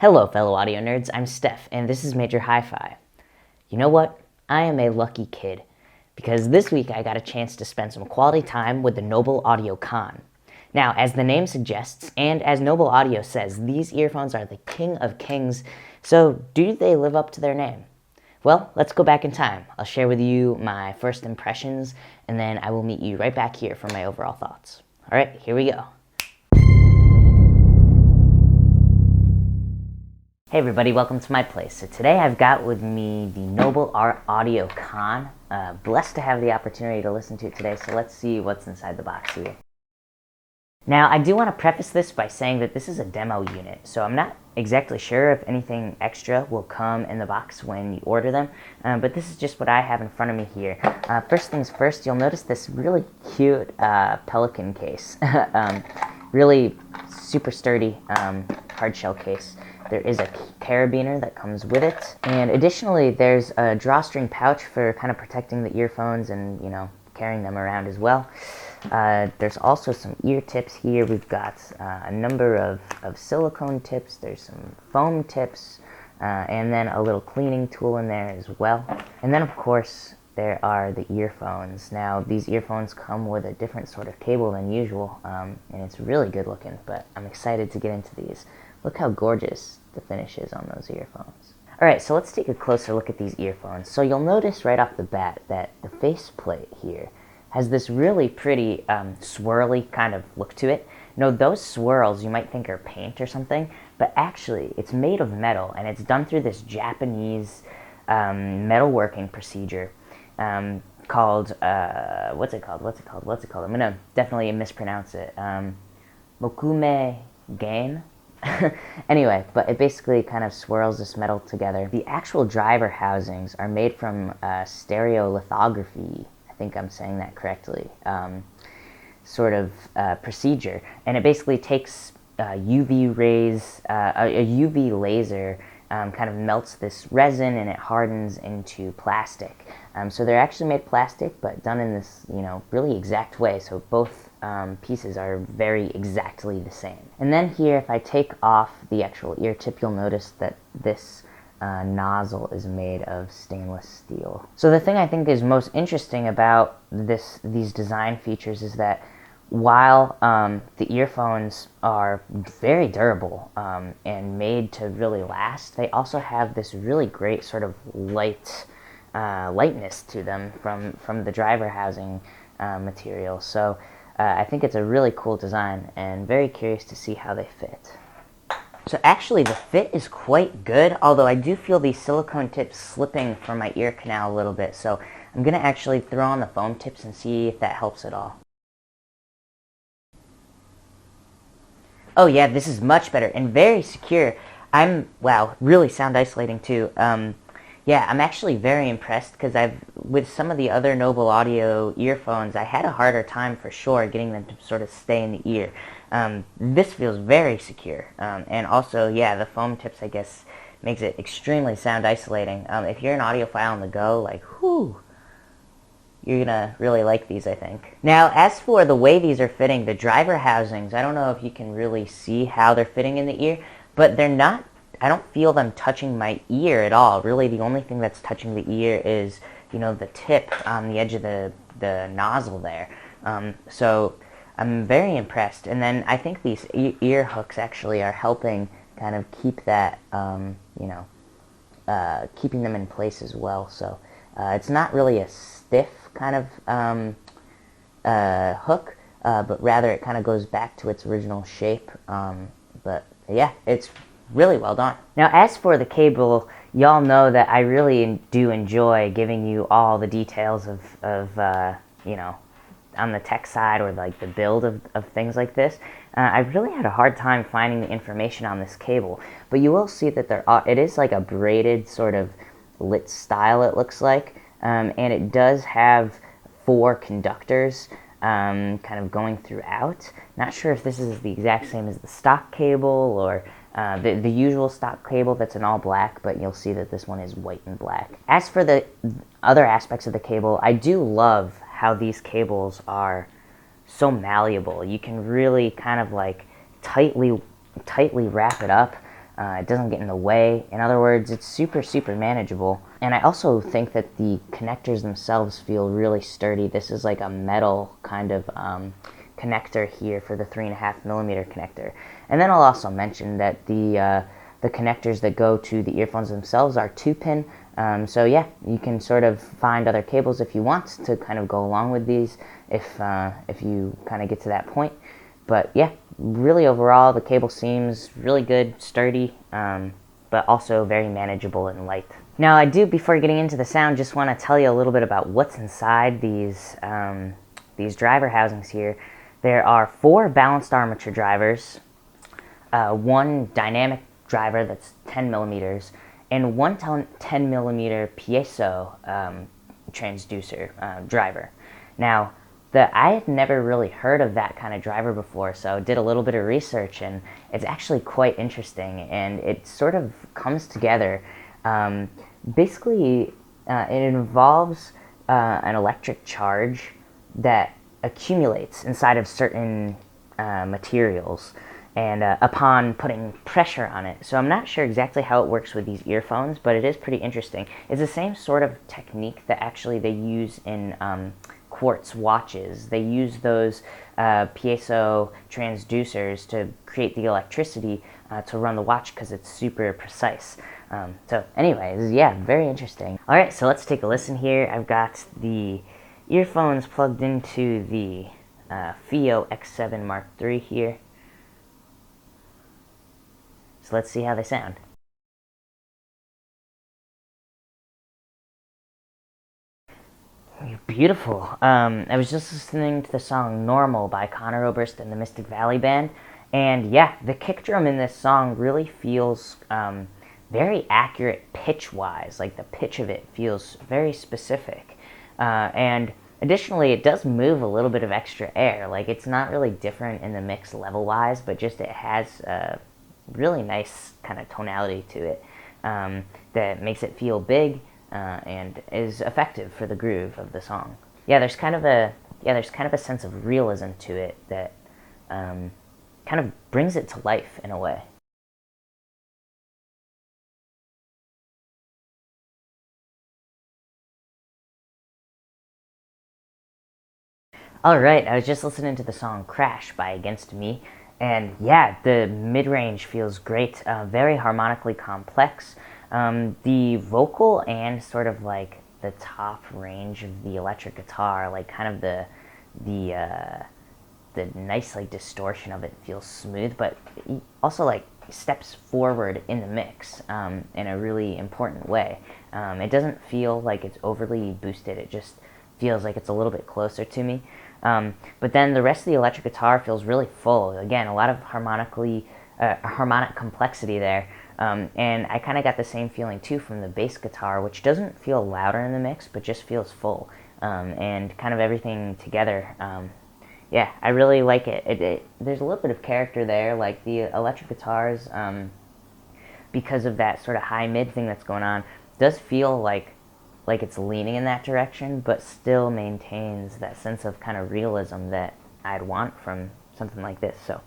Hello, fellow audio nerds. I'm Steph, and this is MajorHiFi. You know what? I am a lucky kid, because this week I got a chance to spend some quality time with the Noble Audio Con. Now, as the name suggests, and as Noble Audio says, these earphones are the king of kings, so do they live up to their name? Well, let's go back in time. I'll share with you my first impressions, and then I will meet you right back here for my overall thoughts. All right, here we go. Hey everybody, welcome to my place. So today I've got with me the Noble Audio Con. Blessed to have the opportunity to listen to it today, so let's see what's inside the box here. Now, I do want to preface this by saying that this is a demo unit, so I'm not exactly sure if anything extra will come in the box when you order them, but this is just what I have in front of me here. First things first, you'll notice this really cute Pelican case. Really super sturdy hard shell case. There is a carabiner that comes with it, and additionally there's a drawstring pouch for kind of protecting the earphones and, you know, carrying them around as well. There's also some ear tips here. We've got a number of silicone tips, there's some foam tips, and then a little cleaning tool in there as well. And then of course there are the earphones. Now these earphones come with a different sort of cable than usual, and it's really good looking, but I'm excited to get into these. Look how gorgeous the finish is on those earphones. Alright, so let's take a closer look at these earphones. So you'll notice right off the bat that the faceplate here has this really pretty swirly kind of look to it. Now those swirls you might think are paint or something, but actually it's made of metal, and it's done through this Japanese metalworking procedure called, what's it called? I'm gonna definitely mispronounce it. Mokume Gain? Anyway, but it basically kind of swirls this metal together. The actual driver housings are made from stereolithography. I think I'm saying that correctly. Sort of procedure, and it basically takes UV rays, a UV laser kind of melts this resin and it hardens into plastic. So they're actually made plastic, but done in this, you know, really exact way. So both pieces are very exactly the same. And then here, if I take off the actual ear tip, you'll notice that this nozzle is made of stainless steel. So the thing I think is most interesting about these design features is that while the earphones are very durable and made to really last, they also have this really great sort of lightness to them from the driver housing material. So I think it's a really cool design, and very curious to see how they fit. So actually the fit is quite good, although I do feel these silicone tips slipping from my ear canal a little bit, so I'm going to actually throw on the foam tips and see if that helps at all. Oh yeah, this is much better and very secure. Wow, really sound isolating too. Yeah, I'm actually very impressed, because with some of the other Noble Audio earphones, I had a harder time for sure getting them to sort of stay in the ear. This feels very secure, and also, yeah, the foam tips, I guess, makes it extremely sound isolating. If you're an audiophile on the go, like, whew, you're gonna really like these, I think. Now, as for the way these are fitting, the driver housings, I don't know if you can really see how they're fitting in the ear, but they're not, I don't feel them touching my ear at all. Really, the only thing that's touching the ear is, you know, the tip on the edge of the nozzle there. So I'm very impressed. And then I think these ear hooks actually are helping kind of keep that, you know, keeping them in place as well. So it's not really a stiff kind of hook, but rather it kind of goes back to its original shape. But yeah, it's really well done. Now, as for the cable, y'all know that I really do enjoy giving you all the details of you know, on the tech side, or like the build of things like this. I really had a hard time finding the information on this cable, but you will see that it is like a braided sort of lit style, it looks like, and it does have 4 conductors kind of going throughout. Not sure if this is the exact same as the stock cable, or the usual stock cable that's in all black, but you'll see that this one is white and black. As for the other aspects of the cable, I do love how these cables are so malleable. You can really kind of like tightly wrap it up It doesn't get in the way. In other words, it's super, super manageable. And I also think that the connectors themselves feel really sturdy. This is like a metal kind of connector here for the 3.5mm connector. And then I'll also mention that the connectors that go to the earphones themselves are 2-pin. So yeah, you can sort of find other cables if you want to kind of go along with these if you kind of get to that point. But yeah, really overall, the cable seems really good, sturdy, but also very manageable and light. Now, I do, before getting into the sound, just want to tell you a little bit about what's inside these driver housings here. There are 4 balanced armature drivers, 1 dynamic driver that's 10mm, and 1 10mm piezo transducer driver. Now, I had never really heard of that kind of driver before, so I did a little bit of research, and it's actually quite interesting, and it sort of comes together. Basically, it involves an electric charge that accumulates inside of certain materials, and upon putting pressure on it. So I'm not sure exactly how it works with these earphones, but it is pretty interesting. It's the same sort of technique that actually they use in quartz watches. They use those piezo transducers to create the electricity to run the watch because it's super precise. So anyways, yeah, very interesting. All right, so let's take a listen here. I've got the earphones plugged into the FIO X7 Mark III here. So let's see how they sound. Beautiful. I was just listening to the song Normal by Conor Oberst and the Mystic Valley Band, and yeah, the kick drum in this song really feels very accurate pitch-wise. Like, the pitch of it feels very specific. And additionally, it does move a little bit of extra air. Like, it's not really different in the mix level-wise, but just it has a really nice kind of tonality to it that makes it feel big and is effective for the groove of the song. Yeah, there's kind of a sense of realism to it that kind of brings it to life in a way. Alright, I was just listening to the song Crash by Against Me, and yeah, the mid-range feels great, very harmonically complex. The vocal and sort of like the top range of the electric guitar, like kind of the nice like distortion of it feels smooth, but also like steps forward in the mix in a really important way. It doesn't feel like it's overly boosted, it just feels like it's a little bit closer to me. But then the rest of the electric guitar feels really full. Again, a lot of harmonic complexity there. And I kind of got the same feeling too from the bass guitar, which doesn't feel louder in the mix, but just feels full. And kind of everything together. Yeah, I really like it. There's a little bit of character there, like the electric guitars, because of that sort of high-mid thing that's going on, does feel like it's leaning in that direction, but still maintains that sense of kind of realism that I'd want from something like this. So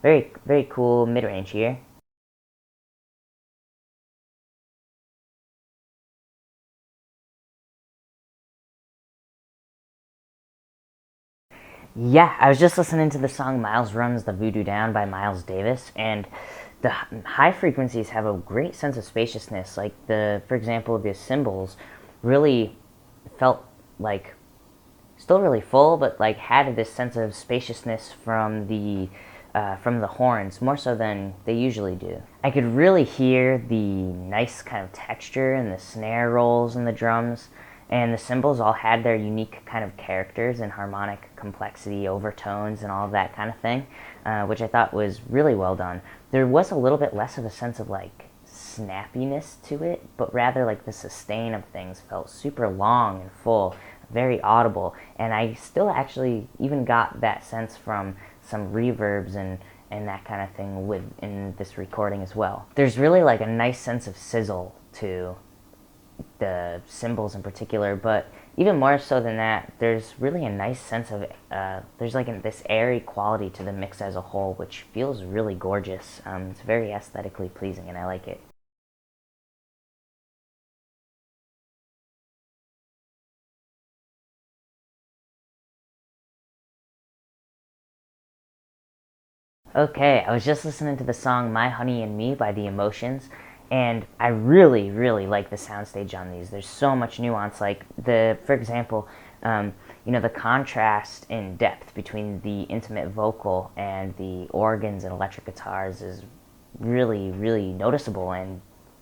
very, very cool mid-range here. Yeah, I was just listening to the song Miles Runs the Voodoo Down by Miles Davis, and the high frequencies have a great sense of spaciousness. Like, for example, the cymbals really felt like still really full, but like had this sense of spaciousness from the horns, more so than they usually do. I could really hear the nice kind of texture and the snare rolls and the drums, and the cymbals all had their unique kind of characters and harmonic complexity, overtones, and all of that kind of thing, which I thought was really well done. There was a little bit less of a sense of like snappiness to it, but rather like the sustain of things felt super long and full, very audible, and I still actually even got that sense from some reverbs and that kind of thing in this recording as well. There's really like a nice sense of sizzle to the cymbals in particular, but even more so than that, there's really a nice sense of, there's like this airy quality to the mix as a whole, which feels really gorgeous. It's very aesthetically pleasing, and I like it. Okay, I was just listening to the song My Honey and Me by The Emotions, and I really, really like the soundstage on these. There's so much nuance. Like, for example, the contrast in depth between the intimate vocal and the organs and electric guitars is really, really noticeable and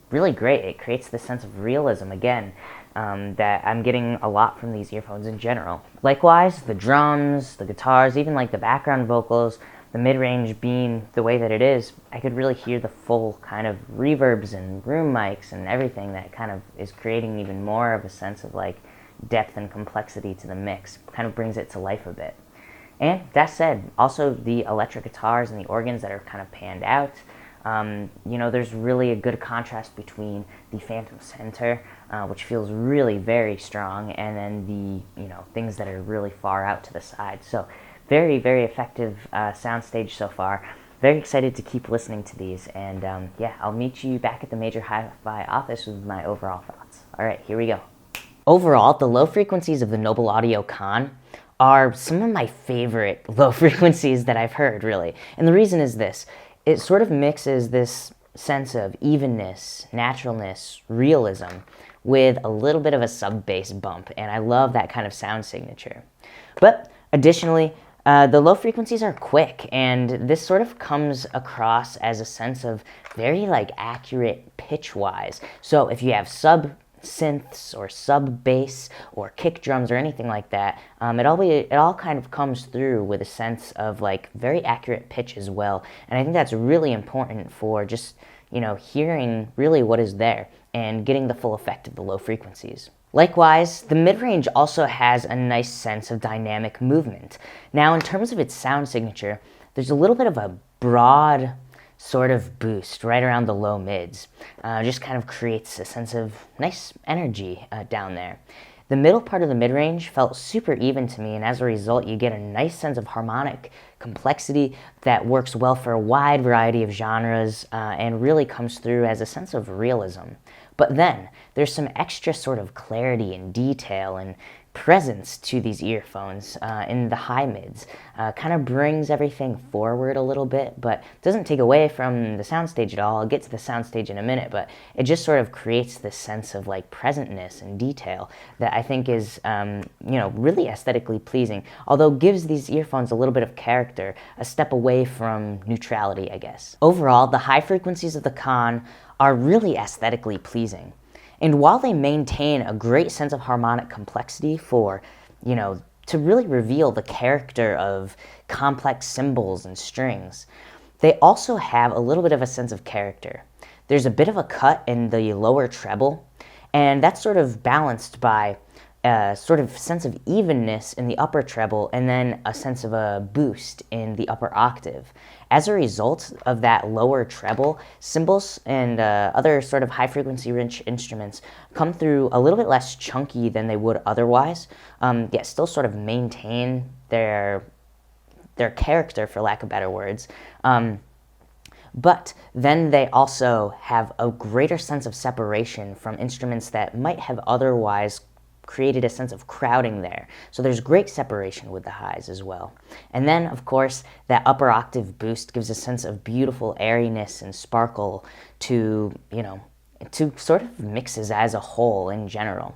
really great. It creates this sense of realism again, that I'm getting a lot from these earphones in general. Likewise, the drums, the guitars, even like the background vocals, the mid-range being the way that it is, I could really hear the full kind of reverbs and room mics and everything that kind of is creating even more of a sense of like depth and complexity to the mix. Kind of brings it to life a bit. And that said, also the electric guitars and the organs that are kind of panned out. There's really a good contrast between the phantom center, which feels really very strong, and then the things that are really far out to the side. So very, very effective soundstage so far. Very excited to keep listening to these, and I'll meet you back at the MajorHiFi office with my overall thoughts. All right, here we go. Overall, the low frequencies of the Noble Audio Con are some of my favorite low frequencies that I've heard, really. And the reason is this. It sort of mixes this sense of evenness, naturalness, realism with a little bit of a sub-bass bump, and I love that kind of sound signature. But additionally, the low frequencies are quick, and this sort of comes across as a sense of very like accurate pitch-wise. So if you have sub-synths or sub-bass or kick drums or anything like that, it all kind of comes through with a sense of like very accurate pitch as well. And I think that's really important for just, hearing really what is there and getting the full effect of the low frequencies. Likewise, the mid-range also has a nice sense of dynamic movement. Now, in terms of its sound signature, there's a little bit of a broad sort of boost right around the low mids. Just kind of creates a sense of nice energy down there. The middle part of the mid-range felt super even to me, and as a result, you get a nice sense of harmonic complexity that works well for a wide variety of genres and really comes through as a sense of realism. But then, there's some extra sort of clarity and detail and presence to these earphones in the high mids. Kind of brings everything forward a little bit, but doesn't take away from the soundstage at all. I'll get to the soundstage in a minute, but it just sort of creates this sense of like presentness and detail that I think is, really aesthetically pleasing, although gives these earphones a little bit of character, a step away from neutrality, I guess. Overall, the high frequencies of the Con are really aesthetically pleasing. And while they maintain a great sense of harmonic complexity for, to really reveal the character of complex cymbals and strings, they also have a little bit of a sense of character. There's a bit of a cut in the lower treble, and that's sort of balanced by a sort of sense of evenness in the upper treble and then a sense of a boost in the upper octave. As a result of that lower treble, cymbals and other sort of high-frequency rich instruments come through a little bit less chunky than they would otherwise, yet still sort of maintain their character, for lack of better words. But then they also have a greater sense of separation from instruments that might have otherwise created a sense of crowding there. So there's great separation with the highs as well. And then, of course, that upper octave boost gives a sense of beautiful airiness and sparkle to sort of mixes as a whole in general.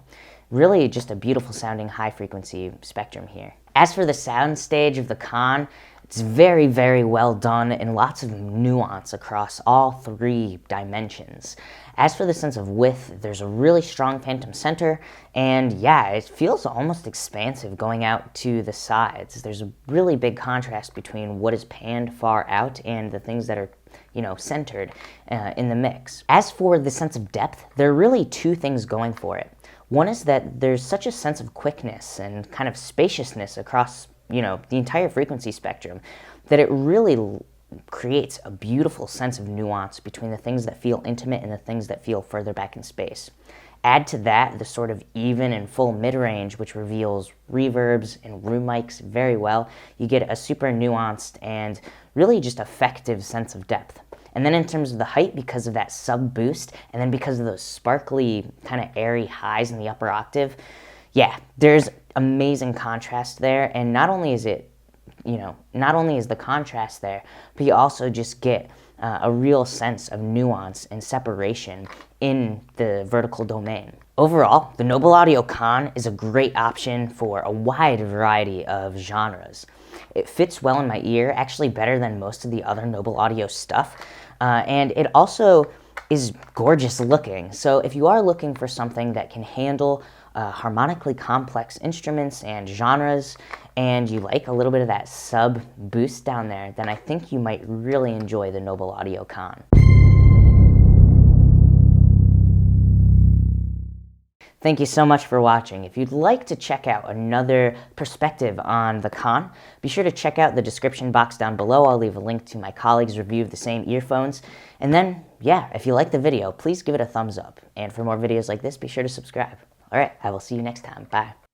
Really just a beautiful sounding high frequency spectrum here. As for the sound stage of the Con, it's very, very well done and lots of nuance across all three dimensions. As for the sense of width, there's a really strong phantom center, and it feels almost expansive going out to the sides. There's a really big contrast between what is panned far out and the things that are, centered in the mix. As for the sense of depth, there are really two things going for it. One is that there's such a sense of quickness and kind of spaciousness across the entire frequency spectrum, that it really creates a beautiful sense of nuance between the things that feel intimate and the things that feel further back in space. Add to that the sort of even and full mid-range, which reveals reverbs and room mics very well. You get a super nuanced and really just effective sense of depth. And then in terms of the height, because of that sub boost, and then because of those sparkly, kind of airy highs in the upper octave, yeah, there's amazing contrast there. And not only is it, not only is the contrast there, but you also just get a real sense of nuance and separation in the vertical domain. Overall, the Noble Audio Con is a great option for a wide variety of genres. It fits well in my ear, actually better than most of the other Noble Audio stuff, and it also is gorgeous looking. So if you are looking for something that can handle harmonically complex instruments and genres, and you like a little bit of that sub boost down there, then I think you might really enjoy the Noble Audio Con. Thank you so much for watching. If you'd like to check out another perspective on the Con, be sure to check out the description box down below. I'll leave a link to my colleague's review of the same earphones. And then, yeah, if you like the video, please give it a thumbs up. And for more videos like this, be sure to subscribe. All right, I will see you next time. Bye.